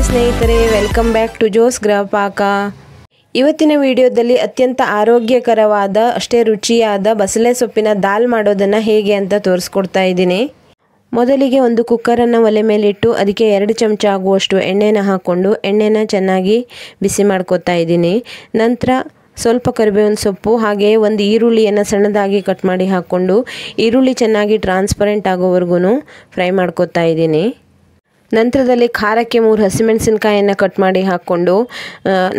ಸ್ನೇಹಿತರೆ, welcome back to ಜೋಸ್ ಗೃಹಪಾಕ. ಇವತ್ತಿನ ವಿಡಿಯೋದಲ್ಲಿ ಅತ್ಯಂತ ಆರೋಗ್ಯಕರವಾದ ಅಷ್ಟೇ ರುಚಿಯಾದ ಬಸಳೆ ಸೊಪ್ಪಿನ ದಾಲ್ ಮಾಡೋದನ್ನು ಹೇಗೆ ಅಂತ ತೋರಿಸ್ಕೊಡ್ತಾ ಇದ್ದೀನಿ. ಮೊದಲಿಗೆ ಒಂದು ಕುಕ್ಕರನ್ನು ಒಲೆ ಮೇಲಿಟ್ಟು ಅದಕ್ಕೆ 2 ಚಮಚ ಆಗುವಷ್ಟು ಎಣ್ಣೆನ ಹಾಕ್ಕೊಂಡು ಎಣ್ಣೆನ ಚೆನ್ನಾಗಿ ಬಿಸಿ ಮಾಡ್ಕೊತಾ ಇದ್ದೀನಿ. ನಂತರ ಸ್ವಲ್ಪ ಕರಿಬೇವಿನ ಸೊಪ್ಪು ಹಾಗೆ ಒಂದು ಈರುಳ್ಳಿಯನ್ನು ಸಣ್ಣದಾಗಿ ಕಟ್ ಮಾಡಿ ಹಾಕ್ಕೊಂಡು ಈರುಳ್ಳಿ ಚೆನ್ನಾಗಿ ಟ್ರಾನ್ಸ್ಪರೆಂಟ್ ಆಗೋವರೆಗೂ ಫ್ರೈ ಮಾಡ್ಕೊತಾ ಇದ್ದೀನಿ. ನಂತರದಲ್ಲಿ ಖಾರಕ್ಕೆ 3 ಹಸಿಮೆಣಸಿನಕಾಯಿಯನ್ನು ಕಟ್ ಮಾಡಿ ಹಾಕ್ಕೊಂಡು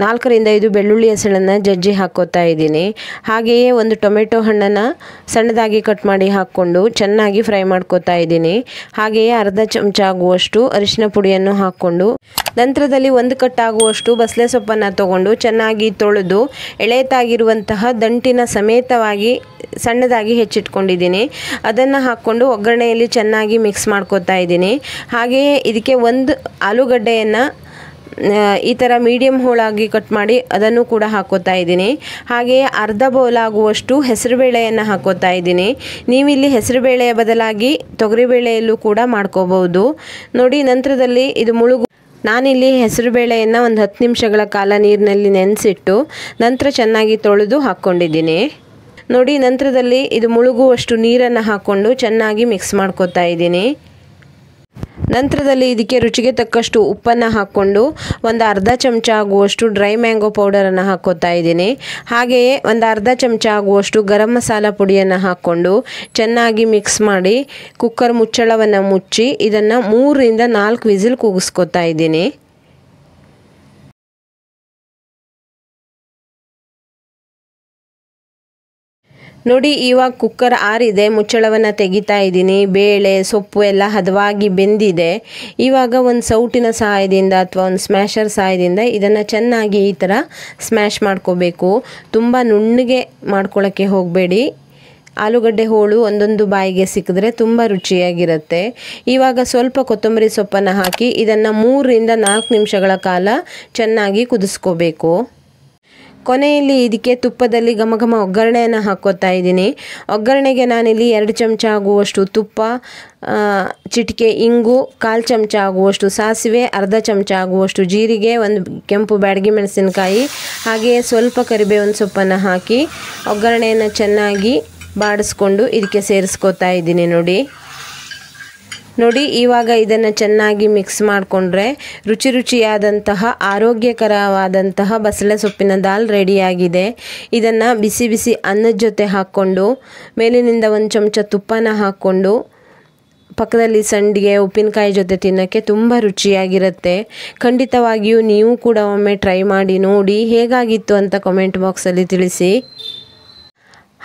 4 ರಿಂದ 5 ಬೆಳ್ಳುಳ್ಳಿ ಹೆಸಳನ್ನು ಜಜ್ಜಿ ಹಾಕ್ಕೋತಾ ಇದ್ದೀನಿ. ಹಾಗೆಯೇ ಒಂದು ಟೊಮೆಟೊ ಹಣ್ಣನ್ನು ಸಣ್ಣದಾಗಿ ಕಟ್ ಮಾಡಿ ಹಾಕ್ಕೊಂಡು ಚೆನ್ನಾಗಿ ಫ್ರೈ ಮಾಡ್ಕೋತಾ ಇದ್ದೀನಿ. ಹಾಗೆಯೇ ಅರ್ಧ ಚಮಚ ಆಗುವಷ್ಟು ಅರಿಶಿನ ಪುಡಿಯನ್ನು ಹಾಕ್ಕೊಂಡು ನಂತರದಲ್ಲಿ 1 ಕಟ್ ಆಗುವಷ್ಟು ಬಸಳೆ ಸೊಪ್ಪನ್ನು ತಗೊಂಡು ಚೆನ್ನಾಗಿ ತೊಳೆದು ಎಳೆತಾಗಿರುವಂತಹ ದಂಟಿನ ಸಮೇತವಾಗಿ ಸಣ್ಣದಾಗಿ ಹೆಚ್ಚಿಟ್ಕೊಂಡಿದ್ದೀನಿ. ಅದನ್ನು ಹಾಕ್ಕೊಂಡು ಒಗ್ಗರಣೆಯಲ್ಲಿ ಚೆನ್ನಾಗಿ ಮಿಕ್ಸ್ ಮಾಡ್ಕೋತಾ ಇದ್ದೀನಿ. ಹಾಗೆಯೇ ಇದಕ್ಕೆ 1 ಆಲೂಗಡ್ಡೆಯನ್ನು ಈ ಥರ ಮೀಡಿಯಮ್ ಹೋಳಾಗಿ ಕಟ್ ಮಾಡಿ ಅದನ್ನು ಕೂಡ ಹಾಕ್ಕೋತಾ ಇದ್ದೀನಿ. ಹಾಗೆಯೇ ಅರ್ಧ ಬೌಲ್ ಆಗುವಷ್ಟು ಹೆಸರುಬೇಳೆಯನ್ನು ಹಾಕ್ಕೋತಾ ಇದ್ದೀನಿ. ನೀವಿಲ್ಲಿ ಹೆಸರುಬೇಳೆಯ ಬದಲಾಗಿ ತೊಗರಿಬೇಳೆಯಲ್ಲೂ ಕೂಡ ಮಾಡ್ಕೋಬಹುದು ನೋಡಿ. ನಂತರದಲ್ಲಿ ಇದು ಮುಳುಗು ನಾನಿಲ್ಲಿ ಹೆಸರುಬೇಳೆಯನ್ನು ಒಂದು 10 ನಿಮಿಷಗಳ ಕಾಲ ನೀರಿನಲ್ಲಿ ನೆನೆಸಿಟ್ಟು ನಂತರ ಚೆನ್ನಾಗಿ ತೊಳೆದು ಹಾಕ್ಕೊಂಡಿದ್ದೀನಿ ನೋಡಿ. ನಂತರದಲ್ಲಿ ಇದು ಮುಳುಗುವಷ್ಟು ನೀರನ್ನು ಹಾಕ್ಕೊಂಡು ಚೆನ್ನಾಗಿ ಮಿಕ್ಸ್ ಮಾಡ್ಕೋತಾ ಇದ್ದೀನಿ. ನಂತರದಲ್ಲಿ ಇದಕ್ಕೆ ರುಚಿಗೆ ತಕ್ಕಷ್ಟು ಉಪ್ಪನ್ನು ಹಾಕ್ಕೊಂಡು ಒಂದು ಅರ್ಧ ಚಮಚ ಆಗುವಷ್ಟು ಡ್ರೈ ಮ್ಯಾಂಗೋ ಪೌಡರನ್ನು ಹಾಕ್ಕೋತಾ ಇದ್ದೀನಿ. ಹಾಗೆಯೇ ಒಂದು ಅರ್ಧ ಚಮಚ ಆಗುವಷ್ಟು ಗರಂ ಮಸಾಲ ಪುಡಿಯನ್ನು ಹಾಕ್ಕೊಂಡು ಚೆನ್ನಾಗಿ ಮಿಕ್ಸ್ ಮಾಡಿ ಕುಕ್ಕರ್ ಮುಚ್ಚಳವನ್ನು ಮುಚ್ಚಿ ಇದನ್ನು 3 ರಿಂದ 4 ವಿಸಿಲ್ ಕೂಗಿಸ್ಕೋತಾ ಇದ್ದೀನಿ. ನೋಡಿ, ಇವಾಗ ಕುಕ್ಕರ್ ಆರಿದೆ. ಮುಚ್ಚಳವನ್ನು ತೆಗಿತಾ ಇದ್ದೀನಿ. ಬೇಳೆ ಸೊಪ್ಪು ಎಲ್ಲ ಹದವಾಗಿ ಬೆಂದಿದೆ. ಇವಾಗ ಒಂದು ಸೌಟಿನ ಸಹಾಯದಿಂದ ಅಥವಾ ಒಂದು ಸ್ಮ್ಯಾಶರ್ ಸಹಾಯದಿಂದ ಇದನ್ನು ಚೆನ್ನಾಗಿ ಈ ಥರ ಸ್ಮ್ಯಾಶ್ ಮಾಡ್ಕೋಬೇಕು. ತುಂಬ ನುಣ್ಣಗೆ ಮಾಡ್ಕೊಳ್ಳೋಕ್ಕೆ ಹೋಗಬೇಡಿ. ಆಲೂಗಡ್ಡೆ ಹೋಳು ಒಂದೊಂದು ಬಾಯಿಗೆ ಸಿಕ್ಕಿದ್ರೆ ತುಂಬ ರುಚಿಯಾಗಿರುತ್ತೆ. ಇವಾಗ ಸ್ವಲ್ಪ ಕೊತ್ತಂಬರಿ ಸೊಪ್ಪನ್ನು ಹಾಕಿ ಇದನ್ನು 3 ರಿಂದ 4 ನಿಮಿಷಗಳ ಕಾಲ ಚೆನ್ನಾಗಿ ಕುದಿಸ್ಕೋಬೇಕು. ಕೊನೆಯಲ್ಲಿ ಇದಕ್ಕೆ ತುಪ್ಪದಲ್ಲಿ ಘಮ ಒಗ್ಗರಣೆಯನ್ನು ಹಾಕ್ಕೋತಾ ಇದ್ದೀನಿ. ಒಗ್ಗರಣೆಗೆ ನಾನಿಲ್ಲಿ 2 ಚಮಚ ಆಗುವಷ್ಟು ತುಪ್ಪ, ಚಿಟಿಕೆ ಇಂಗು, 1/4 ಚಮಚ ಆಗುವಷ್ಟು ಸಾಸಿವೆ, ಅರ್ಧ ಚಮಚ ಆಗುವಷ್ಟು ಜೀರಿಗೆ, 1 ಕೆಂಪು ಬ್ಯಾಡಗಿ ಮೆಣಸಿನಕಾಯಿ ಹಾಗೆಯೇ ಸ್ವಲ್ಪ ಕರಿಬೇವಿನ ಸೊಪ್ಪನ್ನು ಹಾಕಿ ಒಗ್ಗರಣೆಯನ್ನು ಚೆನ್ನಾಗಿ ಬಾಡಿಸ್ಕೊಂಡು ಇದಕ್ಕೆ ಸೇರಿಸ್ಕೋತಾ ಇದ್ದೀನಿ ನೋಡಿ. ಇವಾಗ ಇದನ್ನು ಚೆನ್ನಾಗಿ ಮಿಕ್ಸ್ ಮಾಡಿಕೊಂಡ್ರೆ ರುಚಿಯಾದಂತಹ ಆರೋಗ್ಯಕರವಾದಂತಹ ಬಸಳೆ ಸೊಪ್ಪಿನ ದಾಲ್ ರೆಡಿಯಾಗಿದೆ. ಇದನ್ನು ಬಿಸಿ ಬಿಸಿ ಅನ್ನದ ಜೊತೆ ಹಾಕ್ಕೊಂಡು ಮೇಲಿನಿಂದ 1 ಚಮಚ ತುಪ್ಪನ ಹಾಕ್ಕೊಂಡು ಪಕ್ಕದಲ್ಲಿ ಸಂಡಿಗೆ ಉಪ್ಪಿನಕಾಯಿ ಜೊತೆ ತಿನ್ನೋಕ್ಕೆ ತುಂಬ ರುಚಿಯಾಗಿರುತ್ತೆ. ಖಂಡಿತವಾಗಿಯೂ ನೀವು ಕೂಡ ಒಮ್ಮೆ ಟ್ರೈ ಮಾಡಿ ನೋಡಿ. ಹೇಗಾಗಿತ್ತು ಅಂತ ಕಮೆಂಟ್ ಬಾಕ್ಸಲ್ಲಿ ತಿಳಿಸಿ.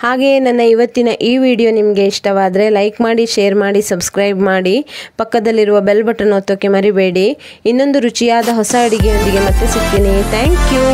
ಹಾಗೆಯೇ ನನ್ನ ಇವತ್ತಿನ ಈ ವಿಡಿಯೋ ನಿಮಗೆ ಇಷ್ಟವಾದರೆ ಲೈಕ್ ಮಾಡಿ, ಶೇರ್ ಮಾಡಿ, ಸಬ್ಸ್ಕ್ರೈಬ್ ಮಾಡಿ. ಪಕ್ಕದಲ್ಲಿರುವ ಬೆಲ್ ಬಟನ್ ಒತ್ತೋಕ್ಕೆ ಮರಿಬೇಡಿ. ಇನ್ನೊಂದು ರುಚಿಯಾದ ಹೊಸ ಅಡಿಗೆಯೊಂದಿಗೆ ಮತ್ತೆ ಸಿಗ್ತೀನಿ. Thank you.